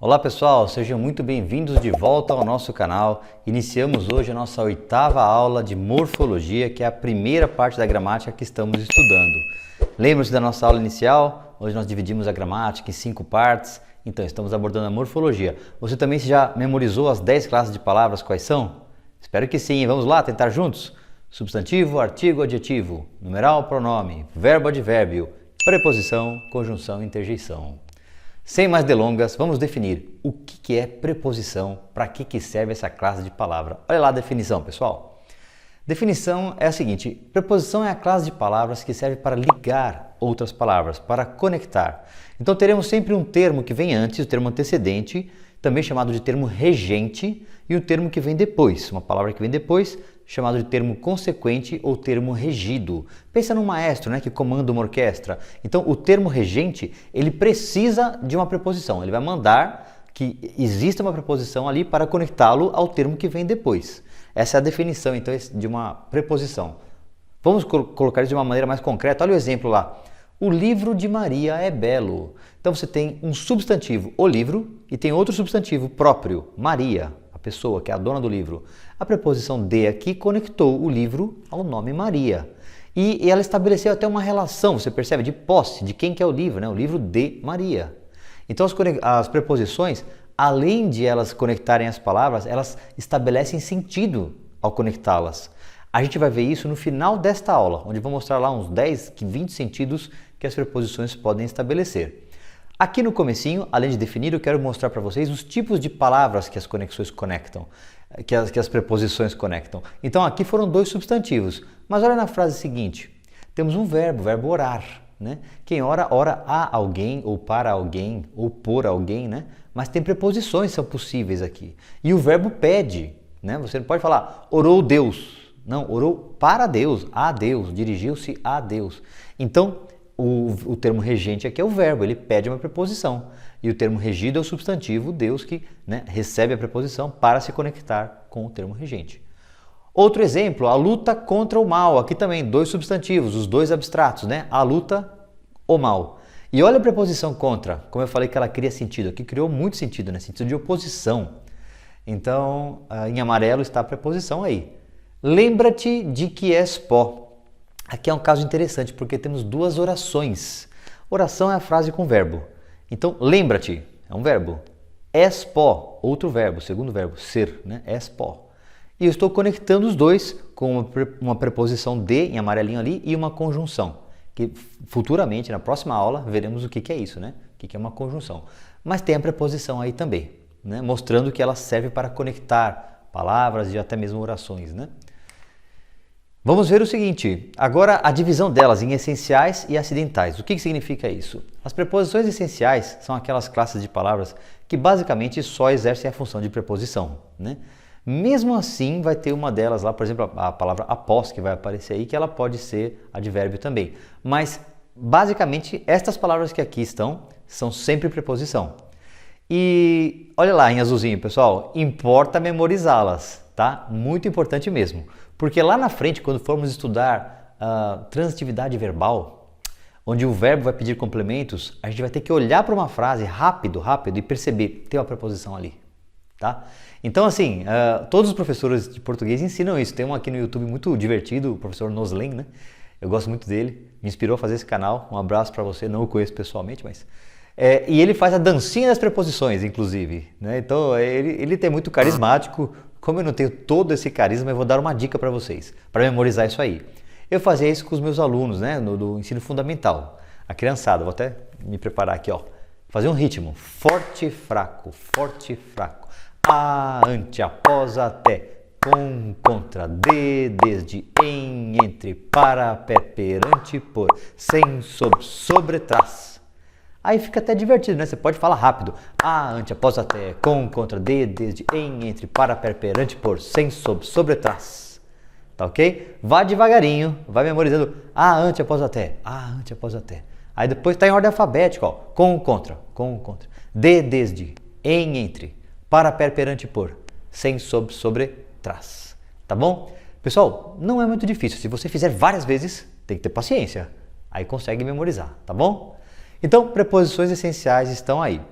Olá pessoal, sejam muito bem-vindos de volta ao nosso canal. Iniciamos hoje a nossa 8ª aula de morfologia, que é a primeira parte da gramática que estamos estudando. Lembram-se da nossa aula inicial? Hoje nós dividimos a gramática em 5 partes, então estamos abordando a morfologia. Você também já memorizou as 10 classes de palavras, quais são? Espero que sim, vamos lá tentar juntos? Substantivo, artigo, adjetivo, numeral, pronome, verbo, advérbio, preposição, conjunção, interjeição. Sem mais delongas, vamos definir o que é preposição, para que serve essa classe de palavra. Olha lá a definição, pessoal. Definição é a seguinte: preposição é a classe de palavras que serve para ligar outras palavras, para conectar. Então teremos sempre um termo que vem antes, o termo antecedente, também chamado de termo regente, e o termo que vem depois, uma palavra que vem depois, chamado de termo consequente ou termo regido. Pensa num maestro, né, que comanda uma orquestra. Então o termo regente, ele precisa de uma preposição, ele vai mandar que exista uma preposição ali para conectá-lo ao termo que vem depois. Essa é a definição então de uma preposição. Vamos colocar isso de uma maneira mais concreta. Olha o exemplo lá. O livro de Maria é belo. Então você tem um substantivo, o livro, e tem outro substantivo próprio, Maria, a pessoa que é a dona do livro. A preposição de aqui conectou o livro ao nome Maria. E ela estabeleceu até uma relação, você percebe, de posse, de quem que é o livro, né? O livro de Maria. Então as preposições, além de elas conectarem as palavras, elas estabelecem sentido ao conectá-las. A gente vai ver isso no final desta aula, onde eu vou mostrar lá uns 10, 20 sentidos que as preposições podem estabelecer. Aqui no comecinho, além de definir, eu quero mostrar para vocês os tipos de palavras que as conexões conectam, que as preposições conectam. Então aqui foram 2 substantivos, mas olha na frase seguinte, temos um verbo, o verbo orar, né? Quem ora, ora a alguém, ou para alguém, ou por alguém, né? Mas tem preposições que são possíveis aqui. E o verbo pede, né? Você não pode falar, orou Deus. Não, orou para Deus, a Deus, dirigiu-se a Deus. Então, o termo regente aqui é o verbo, ele pede uma preposição. E o termo regido é o substantivo, Deus, que, né, recebe a preposição para se conectar com o termo regente. Outro exemplo, a luta contra o mal. Aqui também 2 substantivos, os 2 abstratos, né? A luta, o mal. E olha a preposição contra, como eu falei que ela cria sentido. Aqui criou muito sentido, né? Sentido de oposição. Então, em amarelo está a preposição aí. Lembra-te de que és pó. Aqui é um caso interessante porque temos 2 orações. Oração é a frase com verbo. Então, lembra-te, é um verbo. És pó, outro verbo, segundo verbo, ser, né? És pó. E eu estou conectando os 2 com uma preposição de, em amarelinho ali, e uma conjunção. Que futuramente, na próxima aula, veremos o que é isso, né? O que é uma conjunção. Mas tem a preposição aí também, né? Mostrando que ela serve para conectar palavras e até mesmo orações, né? Vamos ver o seguinte, agora a divisão delas em essenciais e acidentais. O que significa isso? As preposições essenciais são aquelas classes de palavras que basicamente só exercem a função de preposição, né? Mesmo assim, vai ter uma delas lá, por exemplo, a palavra após, que vai aparecer aí, que ela pode ser advérbio também. Mas, basicamente, estas palavras que aqui estão são sempre preposição. E olha lá em azulzinho, pessoal, importa memorizá-las, tá? Muito importante mesmo. Porque lá na frente, quando formos estudar transitividade verbal, onde o verbo vai pedir complementos, a gente vai ter que olhar para uma frase rápido, e perceber, tem uma preposição ali, tá? Então assim, todos os professores de português ensinam isso. Tem um aqui no YouTube muito divertido, o professor Noslen, né? Eu gosto muito dele, me inspirou a fazer esse canal. Um abraço para você, não o conheço pessoalmente, mas... e ele faz a dancinha das preposições, inclusive, né? Então ele tem muito carismático. Como eu não tenho todo esse carisma, eu vou dar uma dica para vocês, para memorizar isso aí. Eu fazia isso com os meus alunos, né, do ensino fundamental. A criançada, vou até me preparar aqui, ó. Fazer um ritmo, forte, fraco, a, ante, após, até, com, contra, de, desde, em, entre, para, perante, por, sem, sobre, trás. Aí fica até divertido, né? Você pode falar rápido. A, ante, após, até, com, contra, de, desde, em, entre, para, perante, por, sem, sobre, trás. Tá ok? Vá devagarinho, vai memorizando. A, ante, após, até. A, ante, após, até. Aí depois está em ordem alfabética, ó. Com, contra. De, desde, em, entre, para, perante, por, sem, sobre, trás. Tá bom? Pessoal, não é muito difícil. Se você fizer várias vezes, tem que ter paciência. Aí consegue memorizar, tá bom? Então, preposições essenciais estão aí.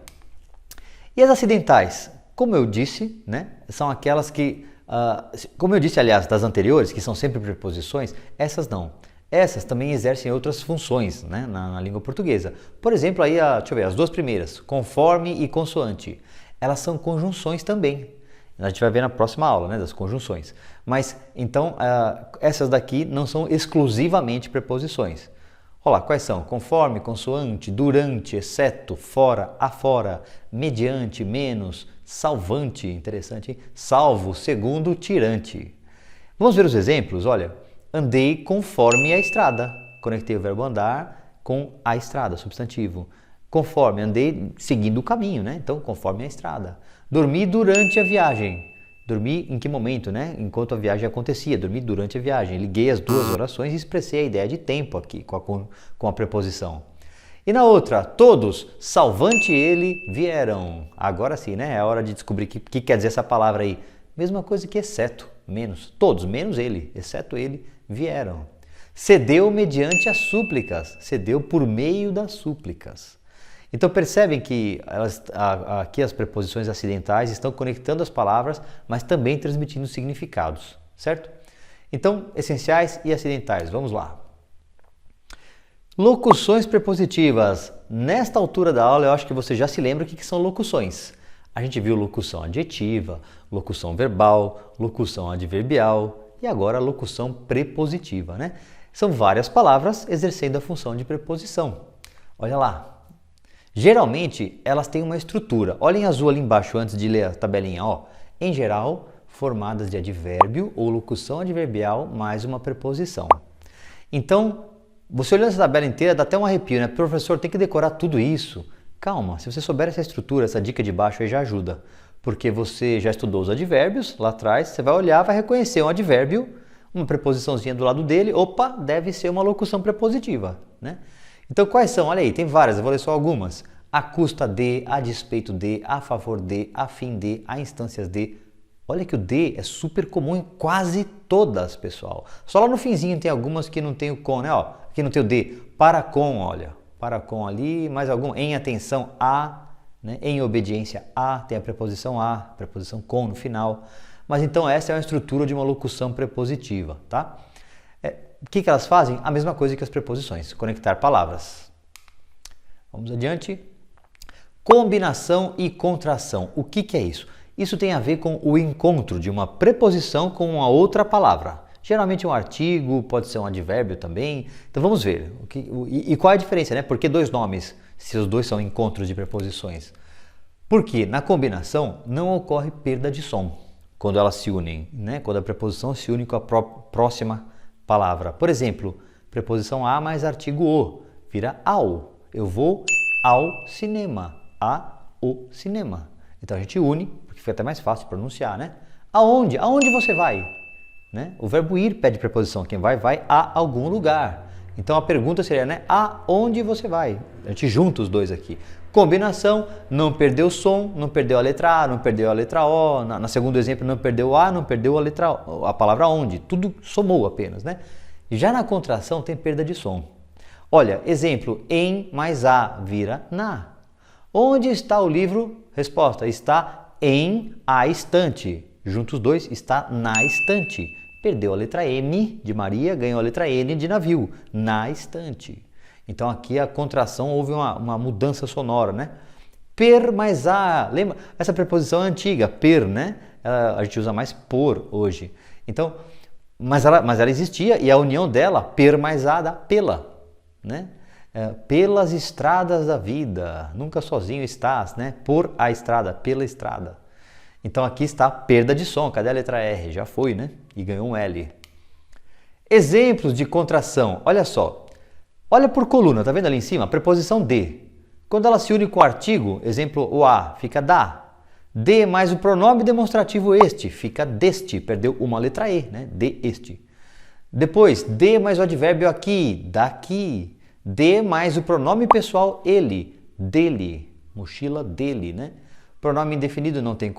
E as acidentais? Como eu disse, né, são aquelas que, como eu disse, aliás, das anteriores, que são sempre preposições, essas não. Essas também exercem outras funções, né, na língua portuguesa. Por exemplo, aí, deixa eu ver, as duas primeiras, conforme e consoante, elas são conjunções também. A gente vai ver na próxima aula, né, das conjunções. Mas, então, essas daqui não são exclusivamente preposições. Olha lá, quais são? Conforme, consoante, durante, exceto, fora, afora, mediante, menos, salvante, interessante, hein? Salvo, segundo, tirante. Vamos ver os exemplos? Olha, andei conforme a estrada. Conectei o verbo andar com a estrada, substantivo. Conforme, andei seguindo o caminho, né? Então, conforme a estrada. Dormi durante a viagem. Dormi em que momento, né? Enquanto a viagem acontecia, dormi durante a viagem. Liguei as duas orações e expressei a ideia de tempo aqui com a preposição. E na outra, todos, salvante ele, vieram. Agora sim, né? É a hora de descobrir o que quer dizer essa palavra aí. Mesma coisa que exceto, menos. Todos, menos ele, exceto ele, vieram. Cedeu mediante as súplicas. Cedeu por meio das súplicas. Então percebem que aqui as preposições acidentais estão conectando as palavras, mas também transmitindo significados, certo? Então, essenciais e acidentais, vamos lá. Locuções prepositivas. Nesta altura da aula eu acho que você já se lembra o que são locuções. A gente viu locução adjetiva, locução verbal, locução adverbial e agora a locução prepositiva, né? São várias palavras exercendo a função de preposição. Olha lá. Geralmente, elas têm uma estrutura. Olhem em azul ali embaixo antes de ler a tabelinha. Ó. Em geral, formadas de advérbio ou locução adverbial mais uma preposição. Então, você olhando essa tabela inteira dá até um arrepio, né? Professor, tem que decorar tudo isso. Calma, se você souber essa estrutura, essa dica de baixo aí já ajuda. Porque você já estudou os advérbios lá atrás, você vai olhar, vai reconhecer um advérbio, uma preposiçãozinha do lado dele, opa, deve ser uma locução prepositiva, né? Então, quais são? Olha aí, tem várias, eu vou ler só algumas. A custa de, a despeito de, a favor de, a fim de, a instâncias de. Olha que o de é super comum em quase todas, pessoal. Só lá no finzinho tem algumas que não tem o com, né? Ó, aqui não tem o de. Para com, olha. Para com ali, mais algum. Em atenção a, né? Em obediência a, tem a preposição com no final. Mas então essa é uma estrutura de uma locução prepositiva, tá? O que elas fazem? A mesma coisa que as preposições, conectar palavras. Vamos adiante. Combinação e contração. O que é isso? Isso tem a ver com o encontro de uma preposição com uma outra palavra. Geralmente um artigo, pode ser um advérbio também. Então vamos ver. E qual é a diferença, né? Por que dois nomes, se os dois são encontros de preposições? Porque na combinação não ocorre perda de som quando elas se unem, né? Quando a preposição se une com a próxima palavra. Por exemplo, preposição a mais artigo o, vira ao. Eu vou ao cinema, o cinema. Então a gente une, porque fica até mais fácil de pronunciar, né? Aonde? Aonde você vai? Né? O verbo ir pede preposição. Quem vai, vai a algum lugar. Então a pergunta seria, né? Aonde você vai? A gente junta os dois aqui. Combinação, não perdeu o som, não perdeu a letra A, não perdeu a letra O. Na segundo exemplo, não perdeu o A, não perdeu a palavra onde. Tudo somou apenas, né? Já na contração tem perda de som. Olha, exemplo, em mais a vira na. Onde está o livro? Resposta, está em a estante. Juntos os dois, está na estante. Perdeu a letra M de Maria, ganhou a letra N de navio. Na estante. Então aqui a contração houve uma mudança sonora, né? Per mais a, lembra? Essa preposição é antiga, per, né? A gente usa mais por hoje. Então, mas ela existia e a união dela, per mais a, dá pela, né? Pelas estradas da vida, nunca sozinho estás, né? Por a estrada, pela estrada. Então aqui está a perda de som, cadê a letra R? Já foi, né? E ganhou um L. Exemplos de contração, olha só. Olha por coluna, tá vendo ali em cima? A preposição de. Quando ela se une com o artigo, exemplo, o a, fica da. De mais o pronome demonstrativo este, fica deste, perdeu uma letra E, né? De este. Depois, de mais o advérbio aqui, daqui. De mais o pronome pessoal ele, dele, mochila dele, né? Pronome indefinido não tem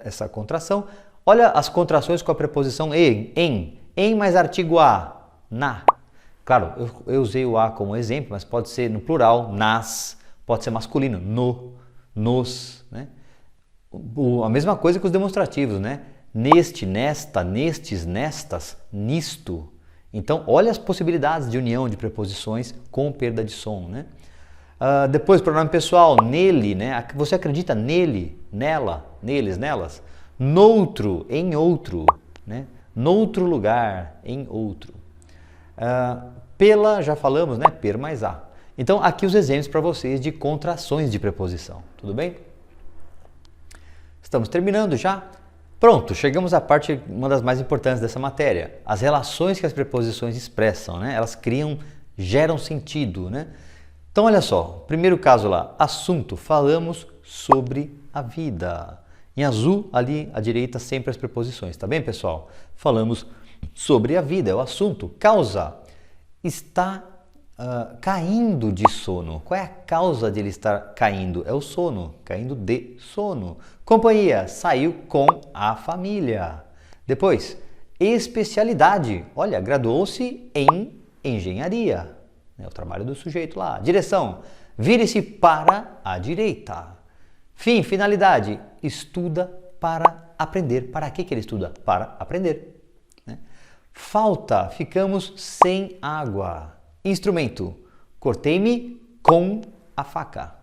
essa contração. Olha as contrações com a preposição em mais artigo a, na. Claro, eu usei o a como exemplo, mas pode ser no plural, nas, pode ser masculino, no, nos, né? A mesma coisa com os demonstrativos, né? Neste, nesta, nestes, nestas, nisto. Então, olha as possibilidades de união de preposições com perda de som, né? Depois, pronome pessoal, nele, né? Você acredita nele, nela, neles, nelas? Noutro, em outro, né? Noutro lugar, em outro. Pela, já falamos, né? Per mais a. Então, aqui os exemplos para vocês de contrações de preposição, tudo bem? Estamos terminando já. Pronto, chegamos à parte, uma das mais importantes dessa matéria. As relações que as preposições expressam, né? Elas criam, geram sentido, né? Então, olha só, primeiro caso lá, assunto, falamos sobre a vida. Em azul, ali à direita, sempre as preposições, tá bem, pessoal? Falamos sobre a vida, é o assunto. Causa, está caindo de sono. Qual é a causa de ele estar caindo? É o sono, caindo de sono. Companhia, saiu com a família. Depois, especialidade, olha, graduou-se em engenharia. É o trabalho do sujeito lá. Direção, vire-se para a direita. Fim, finalidade, estuda para aprender. Para que ele estuda? Para aprender. Né? Falta, ficamos sem água. Instrumento, cortei-me com a faca.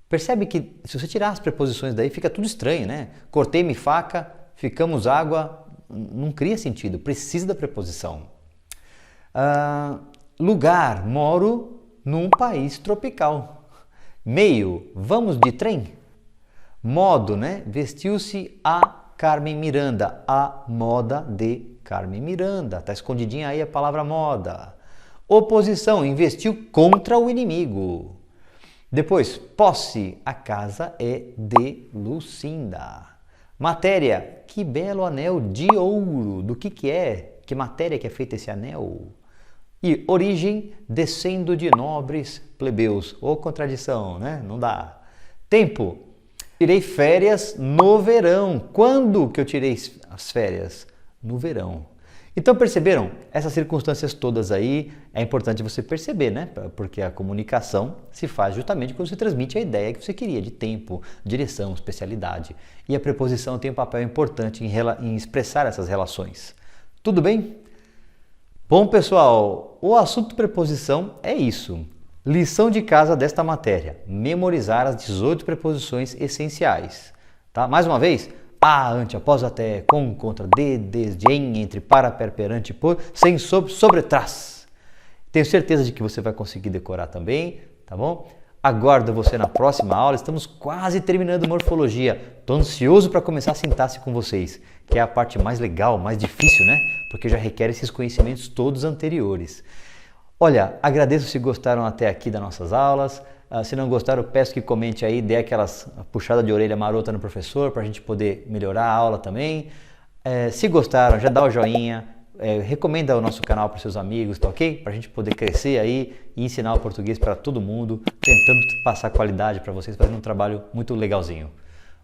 Percebe que se você tirar as preposições daí fica tudo estranho, né? Cortei-me faca, ficamos água, não cria sentido, precisa da preposição. Lugar, moro num país tropical. Meio, vamos de trem. Modo, né? Vestiu-se a Carmen Miranda, a moda de Carmen Miranda. Tá escondidinha aí a palavra moda. Oposição, investiu contra o inimigo. Depois, posse, a casa é de Lucinda. Matéria, que belo anel de ouro. Do que é? Que matéria que é feita esse anel? E origem, descendo de nobres plebeus. Ou contradição, né? Não dá. Tempo, tirei férias no verão. Quando que eu tirei as férias? No verão. Então perceberam? Essas circunstâncias todas aí é importante você perceber, né? Porque a comunicação se faz justamente quando você transmite a ideia que você queria, de tempo, direção, especialidade. E a preposição tem um papel importante em expressar essas relações. Tudo bem? Bom, pessoal, o assunto preposição é isso. Lição de casa desta matéria, memorizar as 18 preposições essenciais. Tá? Mais uma vez, a, ante, após, até, com, contra, de, desde, em, entre, para, per, perante, por, sem, sobre, trás. Tenho certeza de que você vai conseguir decorar também, tá bom? Aguardo você na próxima aula, estamos quase terminando morfologia. Estou ansioso para começar a sintaxe com vocês, que é a parte mais legal, mais difícil, né? Porque já requer esses conhecimentos todos anteriores. Olha, agradeço se gostaram até aqui das nossas aulas. Se não gostaram, peço que comente aí, dê aquelas puxadas de orelha marota no professor para a gente poder melhorar a aula também. Se gostaram, já dá o joinha, recomenda o nosso canal para os seus amigos, tá ok? Para a gente poder crescer aí e ensinar o português para todo mundo, tentando passar qualidade para vocês, fazendo um trabalho muito legalzinho.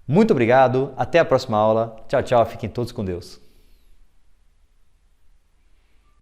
Muito obrigado, até a próxima aula. Tchau, tchau, fiquem todos com Deus.